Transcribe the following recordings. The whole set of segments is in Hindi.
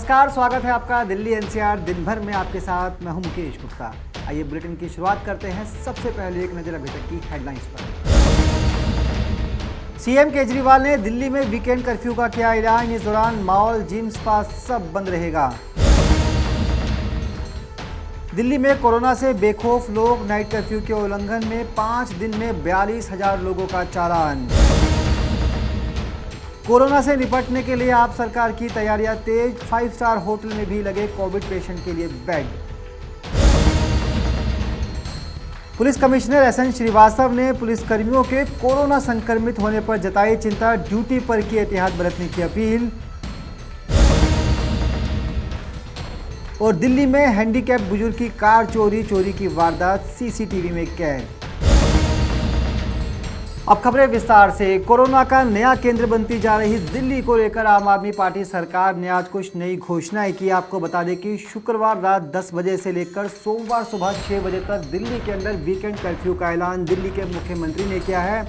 नमस्कार, स्वागत है आपका दिल्ली एनसीआर दिन भर में आपके साथ। मैं हूं मुकेश गुप्ता। आइए बुलेटिन की शुरुआत करते हैं। सबसे पहले एक नजर अभी तक की हेडलाइंस पर। सीएम केजरीवाल ने दिल्ली में वीकेंड कर्फ्यू का किया ऐलान। इस दौरान मॉल, जिम, स्पा सब बंद रहेगा। दिल्ली में कोरोना से बेखौफ लोग, नाइट कर्फ्यू के उल्लंघन में 5 दिन में 42,000 लोगों का चालान। कोरोना से निपटने के लिए आप सरकार की तैयारियां तेज, 5 स्टार होटल में भी लगे कोविड पेशेंट के लिए bed. Police commissioner S N Srivastava ने पुलिसकर्मियों के कोरोना संक्रमित होने पर जताई चिंता, ड्यूटी पर की एहतियात बरतने की अपील। और दिल्ली में हैंडीकैप बुजुर्ग की कार चोरी की वारदात सीसीटीवी में कैद। अब खबरें विस्तार से। कोरोना का नया केंद्र बनती जा रही दिल्ली को लेकर आम आदमी पार्टी सरकार ने आज कुछ नई घोषणाएं की। आपको बता दें कि शुक्रवार रात 10 बजे से लेकर सोमवार सुबह 6 बजे तक दिल्ली के अंदर वीकेंड कर्फ्यू का ऐलान दिल्ली के मुख्यमंत्री ने किया है।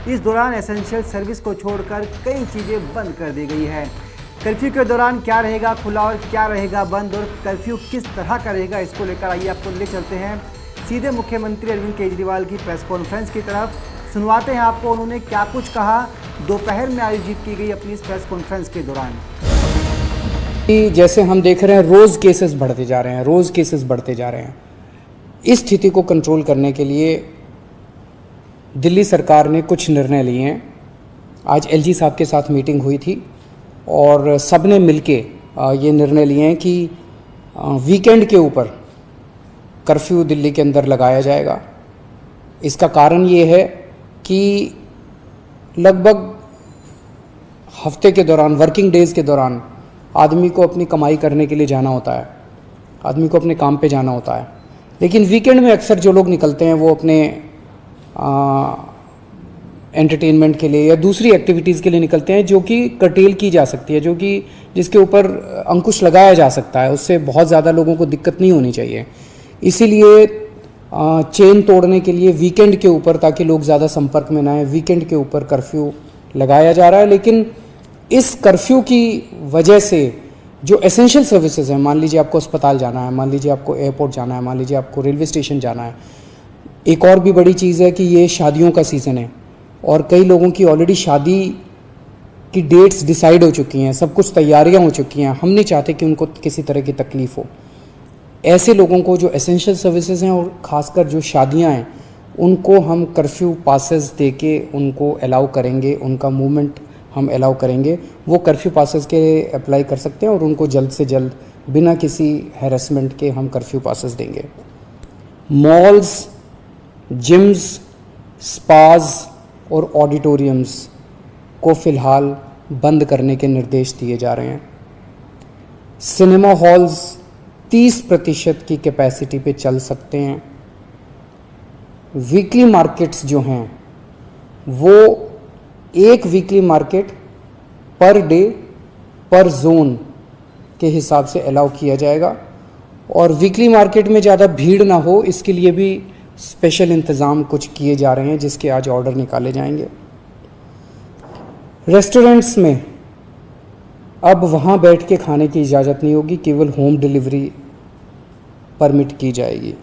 इस दौरान एसेंशियल सर्विस को छोड़कर कई चीज़ें बंद कर दी गई है। कर्फ्यू के दौरान क्या रहेगा खुला और क्या रहेगा बंद, और कर्फ्यू किस तरह का रहेगा, इसको लेकर आइए आपको ले चलते हैं सीधे मुख्यमंत्री अरविंद केजरीवाल की प्रेस कॉन्फ्रेंस की तरफ। सुनवाते हैं आपको उन्होंने क्या कुछ कहा दोपहर में आयोजित की गई अपनी इस प्रेस कॉन्फ्रेंस के दौरान। जैसे हम देख रहे हैं रोज़ केसेस बढ़ते जा रहे हैं। इस स्थिति को कंट्रोल करने के लिए दिल्ली सरकार ने कुछ निर्णय लिए हैं। आज एलजी साहब के साथ मीटिंग हुई थी और सब ने मिलके ये निर्णय लिए हैं कि वीकेंड के ऊपर कर्फ्यू दिल्ली के अंदर लगाया जाएगा। इसका कारण ये है कि लगभग हफ्ते के दौरान, वर्किंग डेज़ के दौरान आदमी को अपनी कमाई करने के लिए जाना होता है, आदमी को अपने काम पे जाना होता है। लेकिन वीकेंड में अक्सर जो लोग निकलते हैं वो अपने एंटरटेनमेंट के लिए या दूसरी एक्टिविटीज़ के लिए निकलते हैं, जो कि कर्टेल की जा सकती है, जिसके ऊपर अंकुश लगाया जा सकता है। उससे बहुत ज़्यादा लोगों को दिक्कत नहीं होनी चाहिए। इसीलिए चेन तोड़ने के लिए वीकेंड के ऊपर, ताकि लोग ज़्यादा संपर्क में ना आए, वीकेंड के ऊपर कर्फ्यू लगाया जा रहा है। लेकिन इस कर्फ्यू की वजह से जो एसेंशियल सर्विसेज हैं, मान लीजिए आपको अस्पताल जाना है, मान लीजिए आपको एयरपोर्ट जाना है, मान लीजिए आपको रेलवे स्टेशन जाना है। एक और भी बड़ी चीज़ है कि ये शादियों का सीज़न है और कई लोगों की ऑलरेडी शादी की डेट्स डिसाइड हो चुकी हैं, सब कुछ तैयारियां हो चुकी हैं। हम नहीं चाहते कि उनको किसी तरह की तकलीफ़ हो। ऐसे लोगों को जो एसेंशियल सर्विसेज हैं और ख़ासकर जो शादियां हैं, उनको हम कर्फ्यू पासेस दे के उनको अलाउ करेंगे, उनका मूवमेंट हम अलाउ करेंगे। वो कर्फ्यू पासेस के अप्लाई कर सकते हैं और उनको जल्द से जल्द बिना किसी हैरेसमेंट के हम कर्फ्यू पासेस देंगे। मॉल्स, जिम्स, स्पाज और ऑडिटोरियम्स को फ़िलहाल बंद करने के निर्देश दिए जा रहे हैं। सिनेमा हॉल्स 30% की कैपेसिटी पे चल सकते हैं। वीकली मार्केट्स जो हैं वो एक वीकली मार्केट पर डे पर जोन के हिसाब से अलाउ किया जाएगा और वीकली मार्केट में ज़्यादा भीड़ ना हो, इसके लिए भी स्पेशल इंतज़ाम कुछ किए जा रहे हैं, जिसके आज ऑर्डर निकाले जाएंगे। रेस्टोरेंट्स में अब वहाँ बैठ के खाने की इजाज़त नहीं होगी, केवल होम डिलीवरी परमिट की जाएगी।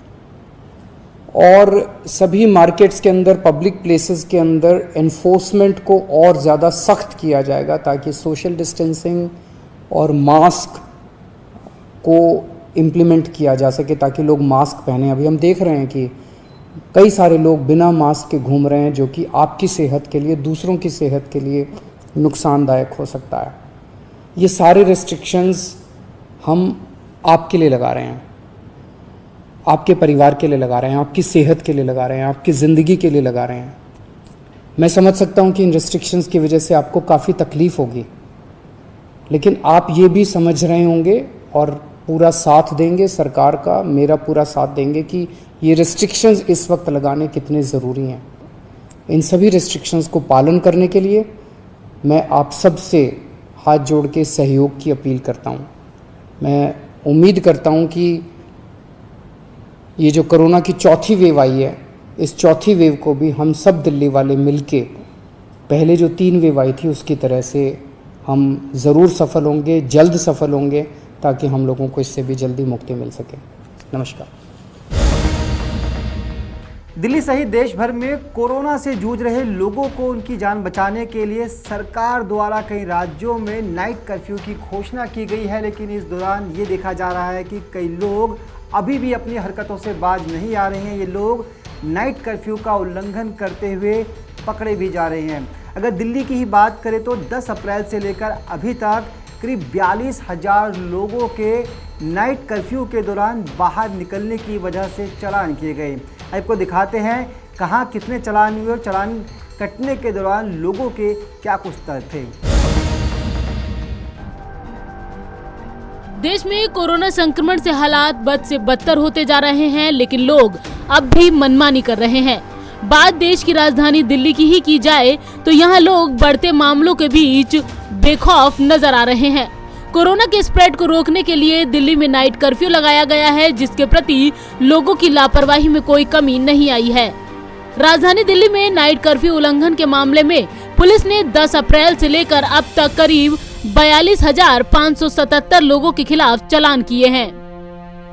और सभी मार्केट्स के अंदर, पब्लिक प्लेसेस के अंदर एनफोर्समेंट को और ज़्यादा सख्त किया जाएगा, ताकि सोशल डिस्टेंसिंग और मास्क को इम्प्लीमेंट किया जा सके, ताकि लोग मास्क पहने। अभी हम देख रहे हैं कि कई सारे लोग बिना मास्क के घूम रहे हैं, जो कि आपकी सेहत के लिए, दूसरों की सेहत के लिए नुकसानदायक हो सकता है। ये सारे रेस्ट्रिक्शंस हम आपके लिए लगा रहे हैं, आपके परिवार के लिए लगा रहे हैं, आपकी सेहत के लिए लगा रहे हैं, आपकी ज़िंदगी के लिए लगा रहे हैं। मैं समझ सकता हूँ कि इन रेस्ट्रिक्शंस की वजह से आपको काफ़ी तकलीफ़ होगी, लेकिन आप ये भी समझ रहे होंगे और पूरा साथ देंगे, सरकार का मेरा पूरा साथ देंगे कि ये रेस्ट्रिक्शंस इस वक्त लगाने कितने ज़रूरी हैं। इन सभी रेस्ट्रिक्शंस को पालन करने के लिए मैं आप सब से हाथ जोड़ के सहयोग की अपील करता हूँ। मैं उम्मीद करता हूँ कि ये जो कोरोना की चौथी वेव आई है, इस चौथी वेव को भी हम सब दिल्ली वाले मिलके पहले जो 3 वेव आई थी उसकी तरह से हम ज़रूर सफल होंगे, जल्द सफल होंगे, ताकि हम लोगों को इससे भी जल्दी मुक्ति मिल सके। नमस्कार। दिल्ली सहित देश भर में कोरोना से जूझ रहे लोगों को उनकी जान बचाने के लिए सरकार द्वारा कई राज्यों में नाइट कर्फ्यू की घोषणा की गई है, लेकिन इस दौरान ये देखा जा रहा है कि कई लोग अभी भी अपनी हरकतों से बाज नहीं आ रहे हैं। ये लोग नाइट कर्फ्यू का उल्लंघन करते हुए पकड़े भी जा रहे हैं। अगर दिल्ली की ही बात करें तो 10 अप्रैल से लेकर अभी तक करीब 42,000 लोगों के नाइट कर्फ्यू के दौरान बाहर निकलने की वजह से चालान किए गए। आपको दिखाते हैं कहाँ कितने चालान हुए और चालान कटने के दौरान लोगों के क्या कुछ तर्क थे। देश में कोरोना संक्रमण से हालात बद से बदतर होते जा रहे हैं, लेकिन लोग अब भी मनमानी कर रहे हैं। बात देश की राजधानी दिल्ली की ही की जाए तो यहाँ लोग बढ़ते मामलों के बीच बेखौफ नजर आ रहे हैं। कोरोना के स्प्रेड को रोकने के लिए दिल्ली में नाइट कर्फ्यू लगाया गया है, जिसके प्रति लोगों की लापरवाही में कोई कमी नहीं आई है। राजधानी दिल्ली में नाइट कर्फ्यू उल्लंघन के मामले में पुलिस ने 10 अप्रैल से लेकर अब तक करीब 42,577 लोगों के खिलाफ चालान किए हैं।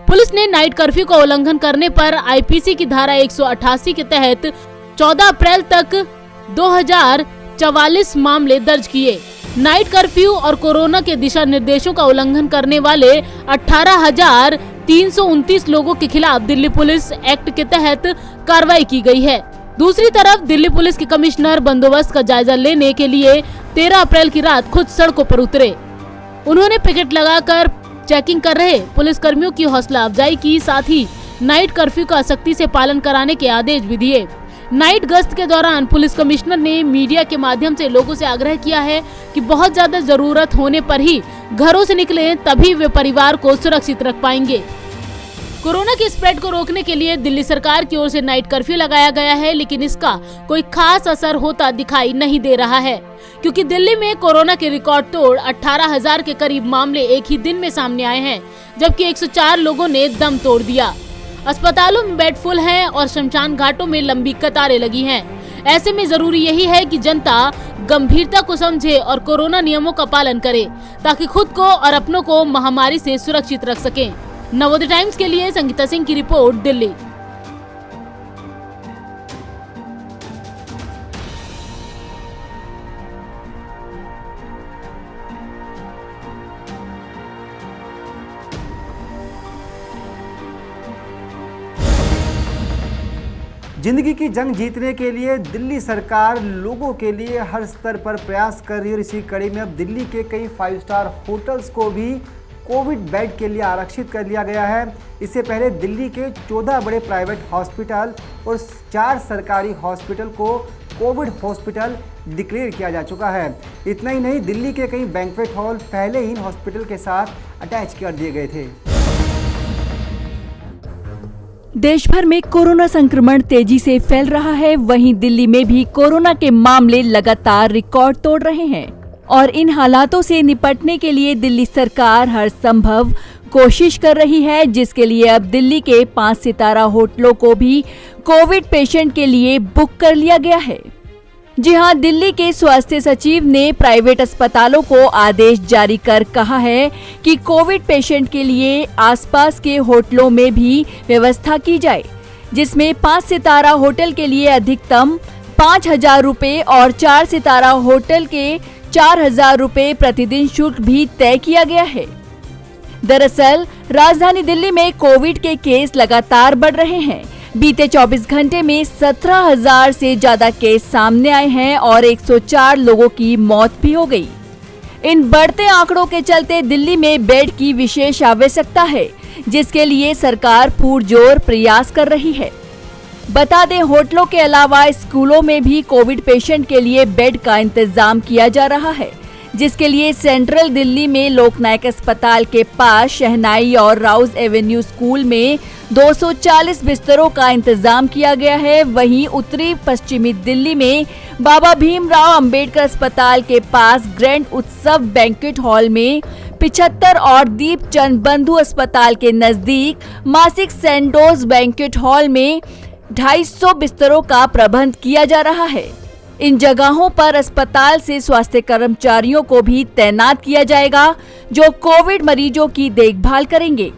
पुलिस ने नाइट कर्फ्यू का उल्लंघन करने पर आईपीसी की धारा 188 के तहत 14 अप्रैल तक 2044 मामले दर्ज किए। नाइट कर्फ्यू और कोरोना के दिशा निर्देशों का उल्लंघन करने वाले 18,329 लोगों के खिलाफ दिल्ली पुलिस एक्ट के तहत कार्रवाई की गई है। दूसरी तरफ दिल्ली पुलिस के कमिश्नर बंदोबस्त का जायजा लेने के लिए 13 अप्रैल की रात खुद सड़कों पर उतरे। उन्होंने पिकेट लगाकर चेकिंग कर रहे पुलिस कर्मियों की हौसला अफजाई की, साथ ही नाइट कर्फ्यू का सख्ती से पालन कराने के आदेश भी दिए। नाइट गश्त के दौरान पुलिस कमिश्नर ने मीडिया के माध्यम से लोगों से आग्रह किया है कि बहुत ज्यादा जरूरत होने पर ही घरों से निकलें, तभी वे परिवार को सुरक्षित रख पाएंगे। कोरोना के स्प्रेड को रोकने के लिए दिल्ली सरकार की ओर से नाइट कर्फ्यू लगाया गया है, लेकिन इसका कोई खास असर होता दिखाई नहीं दे रहा है, क्योंकि दिल्ली में कोरोना के रिकॉर्ड तोड़ 18,000 के करीब मामले एक ही दिन में सामने आए हैं, जबकि 104 लोगों ने दम तोड़ दिया। अस्पतालों में बेड फुल हैं और शमशान घाटों में लंबी कतारें लगी हैं। ऐसे में जरूरी यही है कि जनता गंभीरता को समझे और कोरोना नियमों का पालन करे, ताकि खुद को और अपनों को महामारी से सुरक्षित रख सकें। नवोदय टाइम्स के लिए संगीता सिंह की रिपोर्ट, दिल्ली। जिंदगी की जंग जीतने के लिए दिल्ली सरकार लोगों के लिए हर स्तर पर प्रयास कर रही है और इसी कड़ी में अब दिल्ली के कई 5 स्टार होटल्स को भी कोविड बेड के लिए आरक्षित कर लिया गया है। इससे पहले दिल्ली के 14 बड़े प्राइवेट हॉस्पिटल और 4 सरकारी हॉस्पिटल को कोविड हॉस्पिटल डिक्लेयर किया जा चुका है। इतना ही नहीं, दिल्ली के कई बैंक्वेट हॉल पहले ही इन हॉस्पिटल के साथ अटैच कर दिए गए थे। देश भर में कोरोना संक्रमण तेजी से फैल रहा है, वहीं दिल्ली में भी कोरोना के मामले लगातार रिकॉर्ड तोड़ रहे हैं और इन हालातों से निपटने के लिए दिल्ली सरकार हर संभव कोशिश कर रही है, जिसके लिए अब दिल्ली के 5 सितारा होटलों को भी कोविड पेशेंट के लिए बुक कर लिया गया है। जी हां, दिल्ली के स्वास्थ्य सचिव ने प्राइवेट अस्पतालों को आदेश जारी कर कहा है कि कोविड पेशेंट के लिए आसपास के होटलों में भी व्यवस्था की जाए, जिसमें 5 सितारा होटल के लिए अधिकतम 5,000 रुपए और 4 सितारा होटल के 4,000 रुपए प्रतिदिन शुल्क भी तय किया गया है। दरअसल राजधानी दिल्ली में कोविड के केस लगातार बढ़ रहे हैं। बीते 24 घंटे में 17,000 से ज्यादा केस सामने आए हैं और 104 लोगों की मौत भी हो गई। इन बढ़ते आंकड़ों के चलते दिल्ली में बेड की विशेष आवश्यकता है, जिसके लिए सरकार पुरजोर प्रयास कर रही है। बता दें, होटलों के अलावा स्कूलों में भी कोविड पेशेंट के लिए बेड का इंतजाम किया जा रहा है, जिसके लिए सेंट्रल दिल्ली में लोकनायक अस्पताल के पास शहनाई और राउज एवेन्यू स्कूल में 240 बिस्तरों का इंतजाम किया गया है। वहीं उत्तरी पश्चिमी दिल्ली में बाबा भीमराव अंबेडकर अस्पताल के पास ग्रैंड उत्सव बैंक्वेट हॉल में 75 और दीपचंद बंधु अस्पताल के नजदीक मासिक सेंडोज बैंक्वेट हॉल में 250 बिस्तरों का प्रबंध किया जा रहा है। इन जगहों पर अस्पताल से स्वास्थ्य कर्मचारियों को भी तैनात किया जाएगा, जो कोविड मरीजों की देखभाल करेंगे।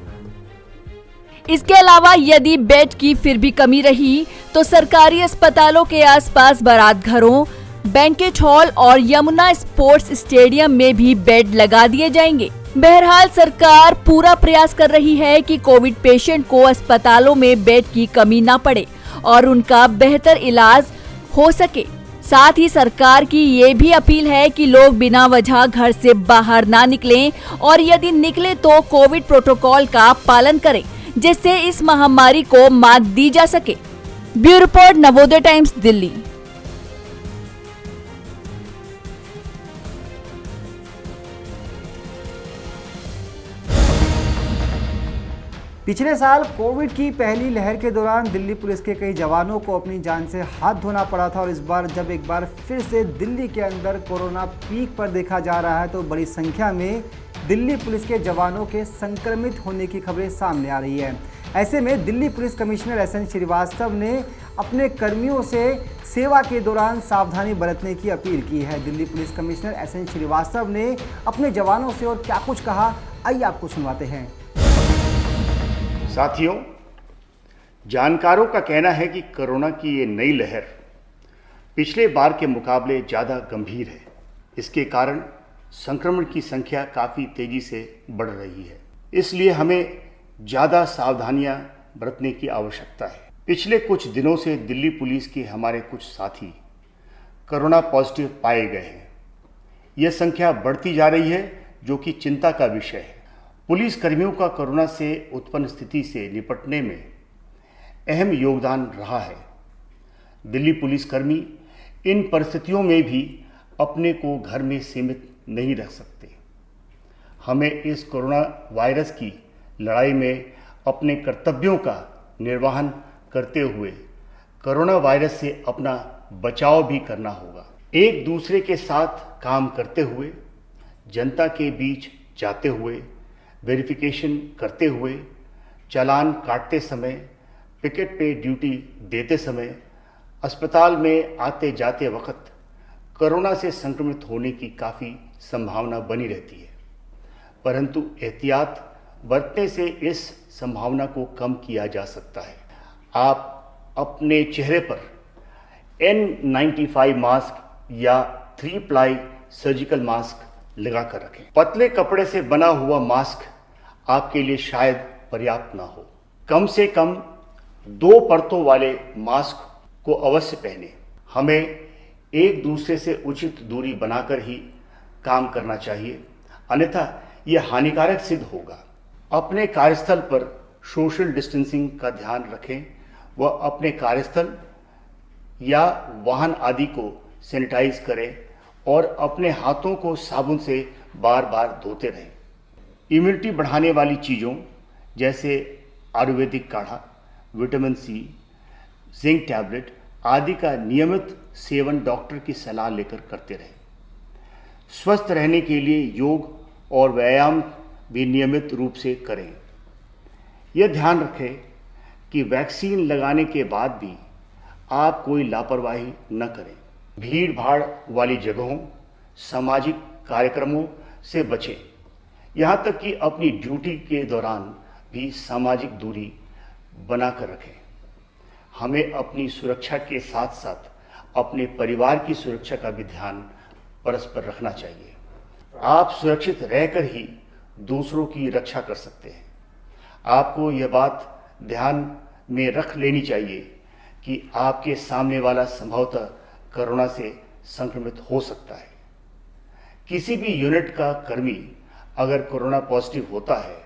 इसके अलावा यदि बेड की फिर भी कमी रही तो सरकारी अस्पतालों के आसपास बारात घरों, बैंकेट हॉल और यमुना स्पोर्ट्स स्टेडियम में भी बेड लगा दिए जाएंगे। बहरहाल सरकार पूरा प्रयास कर रही है कि कोविड पेशेंट को अस्पतालों में बेड की कमी न पड़े और उनका बेहतर इलाज हो सके। साथ ही सरकार की ये भी अपील है कि लोग बिना वजह घर से बाहर ना निकलें और यदि निकले तो कोविड प्रोटोकॉल का पालन करें, जिससे इस महामारी को मात दी जा सके। Bureau report, Navodaya times, Delhi. पिछले साल कोविड की पहली लहर के दौरान दिल्ली पुलिस के कई जवानों को अपनी जान से हाथ धोना पड़ा था और इस बार जब एक बार फिर से दिल्ली के अंदर कोरोना पीक पर देखा जा रहा है तो बड़ी संख्या में दिल्ली पुलिस के जवानों के संक्रमित होने की खबरें सामने आ रही है। ऐसे में Delhi police commissioner S N Srivastava ने अपने कर्मियों से सेवा के दौरान सावधानी बरतने की अपील की है। Delhi police commissioner S N Srivastava ने अपने जवानों से और क्या कुछ कहा, आइए आपको सुनवाते हैं। साथियों, जानकारों का कहना है कि कोरोना की ये नई लहर पिछले बार के मुकाबले ज़्यादा गंभीर है। इसके कारण संक्रमण की संख्या काफ़ी तेज़ी से बढ़ रही है, इसलिए हमें ज़्यादा सावधानियां बरतने की आवश्यकता है। पिछले कुछ दिनों से दिल्ली पुलिस के हमारे कुछ साथी कोरोना पॉजिटिव पाए गए हैं। यह संख्या बढ़ती जा रही है, जो कि चिंता का विषय है। पुलिस कर्मियों का कोरोना से उत्पन्न स्थिति से निपटने में अहम योगदान रहा है। दिल्ली पुलिस कर्मी इन परिस्थितियों में भी अपने को घर में सीमित नहीं रख सकते। हमें इस कोरोना वायरस की लड़ाई में अपने कर्तव्यों का निर्वहन करते हुए कोरोना वायरस से अपना बचाव भी करना होगा। एक दूसरे के साथ काम करते हुए, जनता के बीच जाते हुए, वेरिफिकेशन करते हुए, चालान काटते समय, पिकेट पे ड्यूटी देते समय, अस्पताल में आते जाते वक्त कोरोना से संक्रमित होने की काफ़ी संभावना बनी रहती है, परंतु एहतियात बरतने से इस संभावना को कम किया जा सकता है। आप अपने चेहरे पर N95 मास्क या 3 प्लाई सर्जिकल मास्क लगा कर रखें। पतले कपड़े से बना हुआ मास्क आपके लिए शायद पर्याप्त ना हो। कम से कम 2 परतों वाले मास्क को अवश्य पहने। हमें एक दूसरे से उचित दूरी बनाकर ही काम करना चाहिए, अन्यथा यह हानिकारक सिद्ध होगा। अपने कार्यस्थल पर सोशल डिस्टेंसिंग का ध्यान रखें व अपने कार्यस्थल या वाहन आदि को सैनिटाइज करें और अपने हाथों को साबुन से बार बार धोते रहें। इम्यूनिटी बढ़ाने वाली चीज़ों जैसे आयुर्वेदिक काढ़ा, विटामिन सी, जिंक टैबलेट आदि का नियमित सेवन डॉक्टर की सलाह लेकर करते रहें। स्वस्थ रहने के लिए योग और व्यायाम भी नियमित रूप से करें। यह ध्यान रखें कि वैक्सीन लगाने के बाद भी आप कोई लापरवाही न करें। भीड़ भाड़ वाली जगहों, सामाजिक कार्यक्रमों से बचें। यहाँ तक कि अपनी ड्यूटी के दौरान भी सामाजिक दूरी बनाकर रखें। हमें अपनी सुरक्षा के साथ साथ अपने परिवार की सुरक्षा का भी ध्यान परस्पर रखना चाहिए। आप सुरक्षित रहकर ही दूसरों की रक्षा कर सकते हैं। आपको यह बात ध्यान में रख लेनी चाहिए कि आपके सामने वाला संभवतः कोरोना से संक्रमित हो सकता है। किसी भी यूनिट का कर्मी अगर कोरोना पॉजिटिव होता है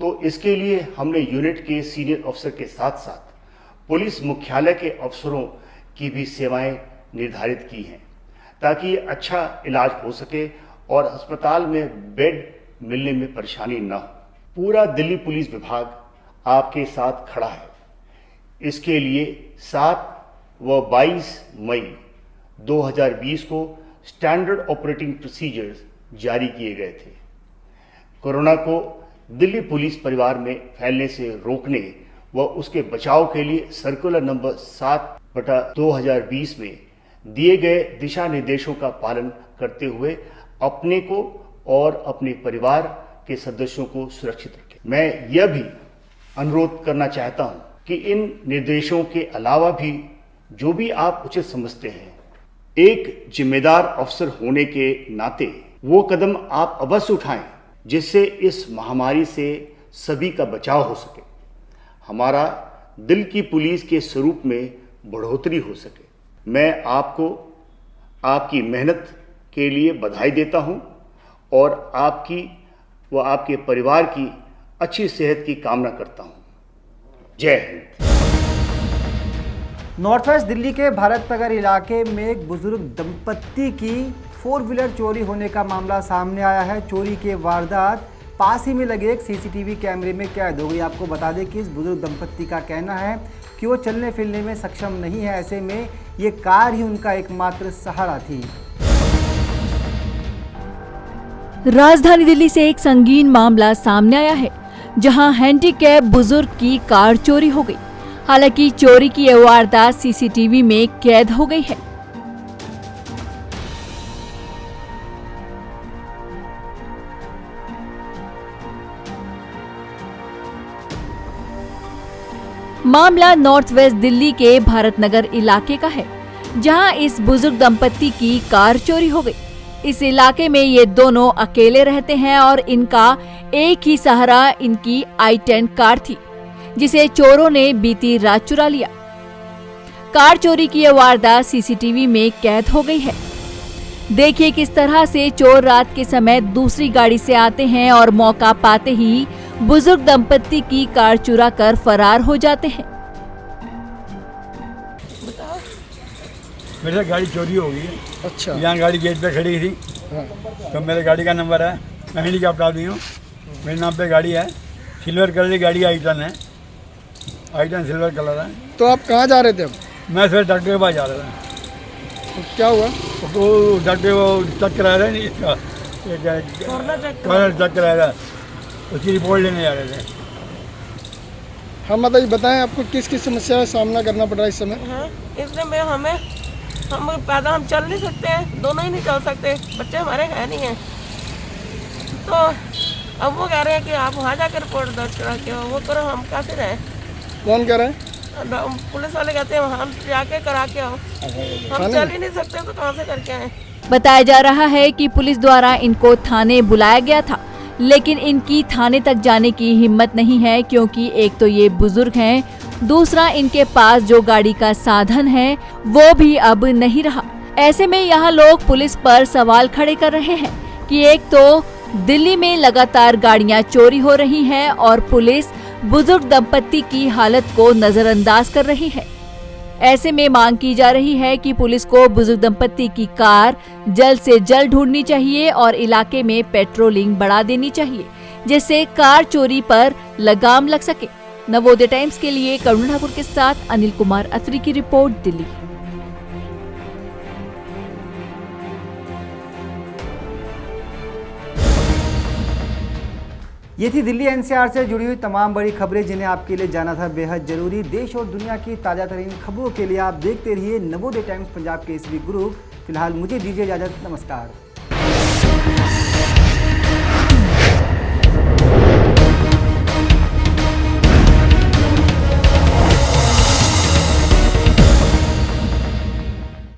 तो इसके लिए हमने यूनिट के सीनियर अफसर के साथ साथ पुलिस मुख्यालय के अफसरों की भी सेवाएं निर्धारित की हैं, ताकि अच्छा इलाज हो सके और अस्पताल में बेड मिलने में परेशानी न हो। पूरा दिल्ली पुलिस विभाग आपके साथ खड़ा है। इसके लिए 7 व 22 मई 2020 को स्टैंडर्ड ऑपरेटिंग प्रोसीजर्स जारी किए गए थे। कोरोना को दिल्ली पुलिस परिवार में फैलने से रोकने व उसके बचाव के लिए सर्कुलर नंबर 7/2020 में दिए गए दिशा निर्देशों का पालन करते हुए अपने को और अपने परिवार के सदस्यों को सुरक्षित रखें। मैं यह भी अनुरोध करना चाहता हूं कि इन निर्देशों के अलावा भी जो भी आप उचित समझते हैं, एक जिम्मेदार अफसर होने के नाते वो कदम आप अवश्य उठाएं जिससे इस महामारी से सभी का बचाव हो सके, हमारा दिल की पुलिस के स्वरूप में बढ़ोतरी हो सके। मैं आपको आपकी मेहनत के लिए बधाई देता हूं और आपकी व आपके परिवार की अच्छी सेहत की कामना करता हूं। जय हिंद। नॉर्थ वेस्ट दिल्ली के भारत नगर इलाके में एक बुजुर्ग दंपत्ति की 4 व्हीलर चोरी होने का मामला सामने आया है। चोरी की वारदात पास ही में लगे एक सीसीटीवी कैमरे में कैद हो गई। आपको बता दें कि इस बुजुर्ग दंपत्ति का कहना है कि वो चलने फिरने में सक्षम नहीं है, ऐसे में ये कार ही उनका एकमात्र सहारा थी। राजधानी दिल्ली से एक संगीन मामला सामने आया है, जहां हैंडीकैप बुजुर्ग की कार चोरी हो गई। हालांकि चोरी की यह वारदात सीसीटीवी में कैद हो गई है। मामला नॉर्थ वेस्ट दिल्ली के भारत नगर इलाके का है, जहां इस बुजुर्ग दंपत्ति की कार चोरी हो गई। इस इलाके में ये दोनों अकेले रहते हैं और इनका एक ही सहारा इनकी i10 कार थी, जिसे चोरों ने बीती रात चुरा लिया। कार चोरी की यह वारदात सीसीटीवी में कैद हो गई है। देखिए किस तरह से चोर रात के समय दूसरी गाड़ी से आते हैं और मौका पाते ही बुजुर्ग दंपत्ति की कार चुरा कर फरार हो जाते हैं। मेरे गाड़ी चोरी हो गई है। अच्छा। यहाँ गाड़ी गेट पे खड़ी थी। हाँ। तो मेरे गाड़ी का नंबर है, मैं हैंडीकैप आदमी हूँ, मेरे नाम पे गाड़ी है, सिल्वर कलर की गाड़ी i10 है, i10 सिल्वर कलर है। तो आप कहाँ जा रहे थे अब? मैं फिर डॉक्टर के पास जा रहा था। तो क्या हुआ? तो डॉक्टर वो चेक करा रहे नहीं, इसका चेक करा रहा, उसकी रिपोर्ट लेने जा रहे थे। हम बताएं आपको किस किस समस्या का सामना करना पड़ रहा है इस समय? हाँ, इसलिए हम पैदा हम चल नहीं सकते हैं, दोनों ही नहीं चल सकते, बच्चे हमारे है नहीं हैं। तो अब वो कह रहे हैं कि आप वहाँ जाकर रिपोर्ट दर्ज करा के वो करो, हम कैसे रहे? कौन कह रहा है? पुलिस वाले कहते हैं हम जाके करा के आओ, हम चल ही नहीं सकते तो कहाँ से करके आए? बताया जा रहा है कि पुलिस द्वारा इनको थाने बुलाया गया था, लेकिन इनकी थाने तक जाने की हिम्मत नहीं है, क्योंकि एक तो ये बुजुर्ग हैं, दूसरा इनके पास जो गाड़ी का साधन है वो भी अब नहीं रहा। ऐसे में यहाँ लोग पुलिस पर सवाल खड़े कर रहे हैं कि एक तो दिल्ली में लगातार गाड़ियाँ चोरी हो रही हैं और पुलिस बुजुर्ग दंपत्ति की हालत को नजरअंदाज कर रही है। ऐसे में मांग की जा रही है कि पुलिस को बुजुर्ग दंपत्ति की कार जल्द से जल्द ढूंढनी चाहिए और इलाके में पेट्रोलिंग बढ़ा देनी चाहिए, जिससे कार चोरी पर लगाम लग सके। नवोदय टाइम्स के लिए करुण ठाकुर के साथ अनिल कुमार अत्री की रिपोर्ट, दिल्ली। ये थी दिल्ली एनसीआर से जुड़ी हुई तमाम बड़ी खबरें जिन्हें आपके लिए जाना था बेहद जरूरी। देश और दुनिया की ताज़ा तरीन खबरों के लिए आप देखते रहिए नवोदय टाइम्स पंजाब के SB ग्रुप। फिलहाल मुझे दीजिए इजाजत, नमस्कार।